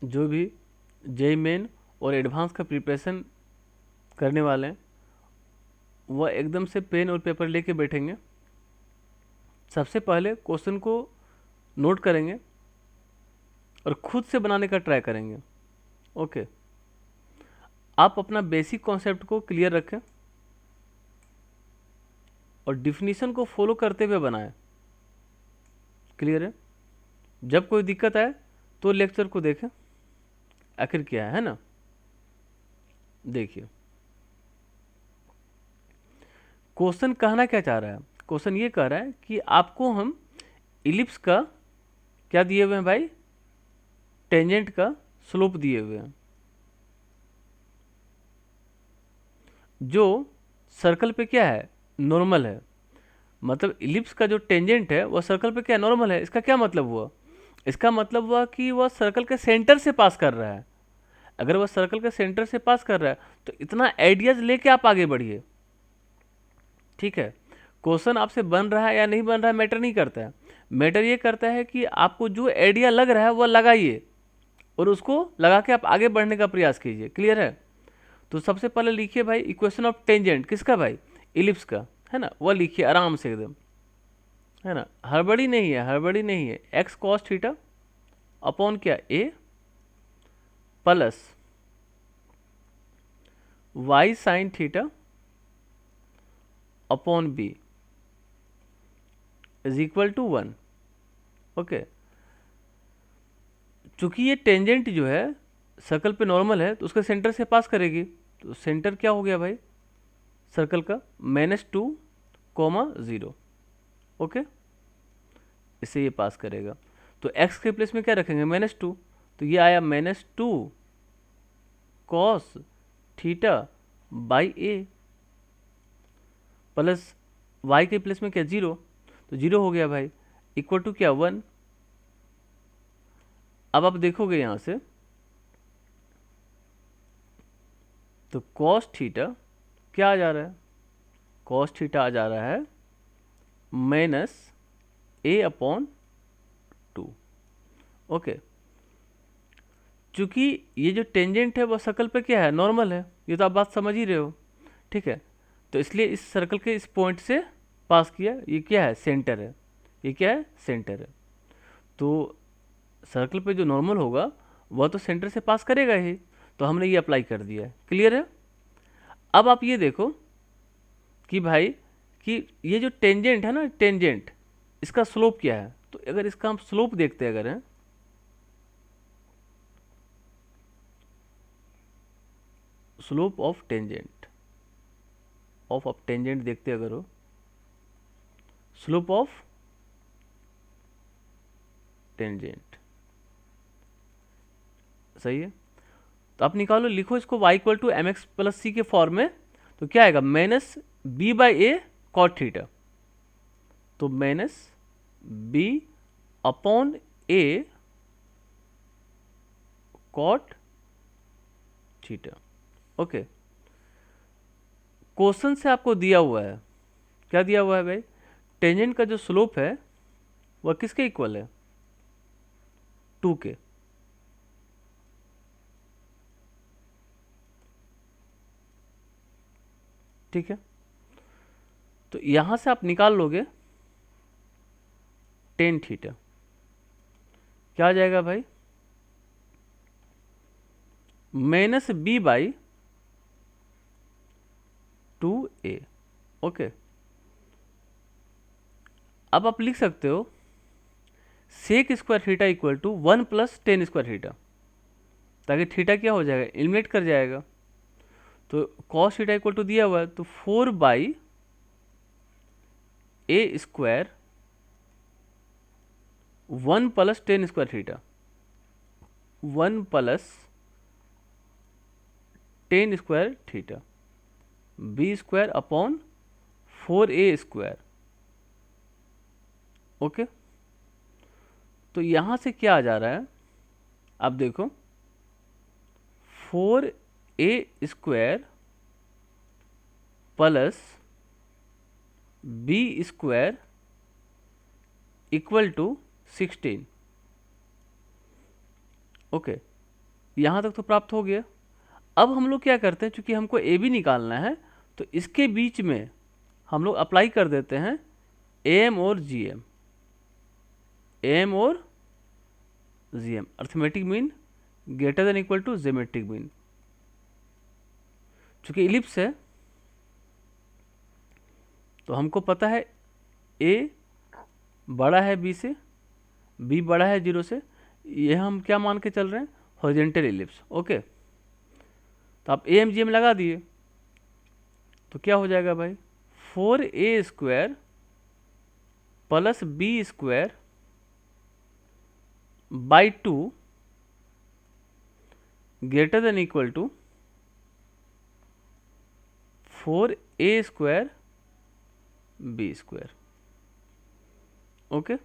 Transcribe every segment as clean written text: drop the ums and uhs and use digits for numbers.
जो भी JEE main और एडवांस का प्रिपरेशन करने वाले हैं वह एकदम से पेन और पेपर लेके बैठेंगे। सबसे पहले क्वेश्चन को नोट करेंगे और खुद से बनाने का ट्राई करेंगे। ओके, आप अपना बेसिक कॉन्सेप्ट को क्लियर रखें और डिफिनीशन को फॉलो करते हुए बनाएं। क्लियर है? जब कोई दिक्कत आए तो लेक्चर को देखें आखिर क्या है ना। देखिए, क्वेश्चन कहना क्या चाह रहा है। क्वेश्चन ये कह रहा है कि आपको हम इलिप्स का क्या दिए हुए हैं भाई, टेंजेंट का स्लोप दिए हुए हैं, जो सर्कल पे क्या है, नॉर्मल है। मतलब इलिप्स का जो टेंजेंट है वह सर्कल पे क्या नॉर्मल है। इसका क्या मतलब हुआ, इसका मतलब हुआ कि वह सर्कल के सेंटर से पास कर रहा है। अगर वह सर्कल के सेंटर से पास कर रहा है तो इतना आइडियाज लेके आप आगे बढ़िए। ठीक है, क्वेश्चन आपसे बन रहा है या नहीं बन रहा है मैटर नहीं करता है। मैटर ये करता है कि आपको जो आइडिया लग रहा है वह लगाइए और उसको लगा के आप आगे बढ़ने का प्रयास कीजिए। क्लियर है? तो सबसे पहले लिखिए भाई इक्वेशन ऑफ टेंजेंट, किसका भाई, इलिप्स का, है ना। वह लिखिए आराम से एकदम, है ना। हड़बड़ी नहीं है, हड़बड़ी नहीं है। एक्स कॉस थीटा अपॉन क्या, A plus Y sine theta upon B is equal to 1। Okay, चूंकि ये टेंजेंट जो है सर्कल पे नॉर्मल है तो उसके सेंटर से पास करेगी। तो सेंटर क्या हो गया भाई सर्कल का, -2, 0। ओके, इससे ये पास करेगा। तो x के प्लेस में क्या रखेंगे, -2। तो ये आया -2 cos theta by A plus y के प्लेस में क्या, 0। तो 0 हो गया भाई, इक्वल टू क्या, 1। अब आप देखोगे यहां से तो कॉस थीटा क्या आ जा रहा है, कॉस थीटा आ जा रहा है -a/2। ओके, चूंकि ये जो टेंजेंट है वो सर्कल पे क्या है, नॉर्मल है। ये तो आप बात समझ ही रहे हो। ठीक है, तो इसलिए इस सर्कल के इस पॉइंट से पास किया। ये क्या है, सेंटर है। ये क्या है, सेंटर है। तो सर्कल पे जो नॉर्मल होगा वह तो सेंटर से पास करेगा ही। तो हमने ये अप्लाई कर दिया है। क्लियर है? अब आप ये देखो कि भाई कि ये जो टेंजेंट है ना, टेंजेंट इसका स्लोप क्या है। तो अगर इसका हम स्लोप देखते अगर हैं, slope of tangent, of tangent देखते अगर हो, स्लोप ऑफ टेंजेंट, सही है। तो आप निकालो, लिखो इसको y equal to M X plus C के फॉर्म में। तो क्या आएगा, -b/a कॉट थीटा। तो -b upon a cot theta. Okay, question से आपको दिया हुआ है, क्या दिया हुआ है भाई, टेंजेंट का जो स्लोप है वह किसके इक्वल है, 2 के। ठीक है, तो यहां से आप निकाल लोगे टेन थीटा। क्या आ जाएगा भाई, -b/2a। ओके, अब आप लिख सकते हो sec square theta equal to 1 plus tan square theta, ताकि थीटा क्या हो जाएगा, एलिमिनेट कर जाएगा। तो कॉस थीटा इक्वल टू दिया हुआ है, तो 4/a² 1 plus tan square theta, 1 plus tan square theta, b² upon 4a²। Okay, तो यहां से क्या आ जा रहा है, आप देखो 4a² plus b² equal to 16। Okay, यहाँ तक तो प्राप्त हो गया। अब हम लोग क्या करते हैं, चूंकि हमको ए बी निकालना है, तो इसके बीच में हम लोग अप्लाई कर देते हैं एम और जी एम, एम और G M, arithmetic mean greater than equal to geometric mean. चूंकि इलिप्स है तो हमको पता है ए बड़ा है बी से, बी बड़ा है 0 से, ये हम क्या मान के चल रहे हैं, हॉरिजेंटल इलिप्स। ओके, तो आप ए एम जी एम लगा दिए तो क्या हो जाएगा भाई, 4a² plus b² by 2 greater than equal to 4a² b²। Okay,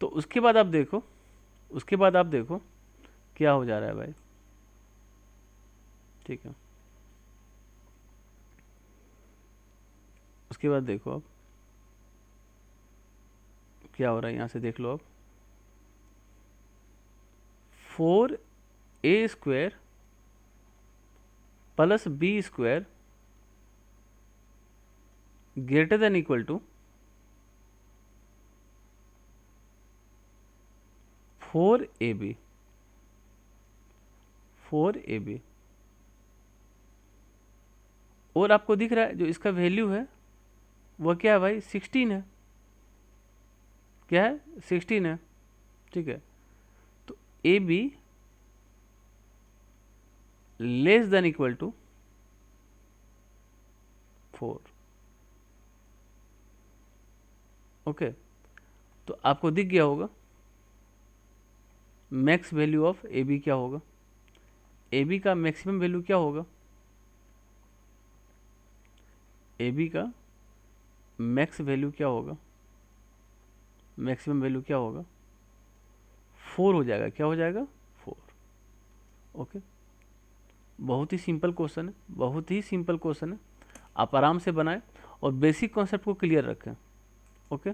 तो उसके बाद आप देखो, उसके बाद आप देखो क्या हो जा रहा है भाई। ठीक है, उसके बाद देखो अब क्या हो रहा है, यहाँ से देख लो अब, 4a² plus b² greater than equal to 4ab, 4ab। और आपको दिख रहा है जो इसका वैल्यू है वह क्या है भाई, 16 है। क्या है, 16 है। ठीक है, तो A B less than equal to 4। Okay, तो आपको दिख गया होगा max value of A B क्या होगा, ए बी का मैक्सिमम वैल्यू क्या होगा, ए बी का मैक्स वैल्यू क्या होगा, मैक्सिमम वैल्यू क्या होगा, 4 हो जाएगा। क्या हो जाएगा, 4। ओके, बहुत ही सिंपल क्वेश्चन है, बहुत ही सिंपल क्वेश्चन है। आप आराम से बनाएं और बेसिक कॉन्सेप्ट को क्लियर रखें। ओके।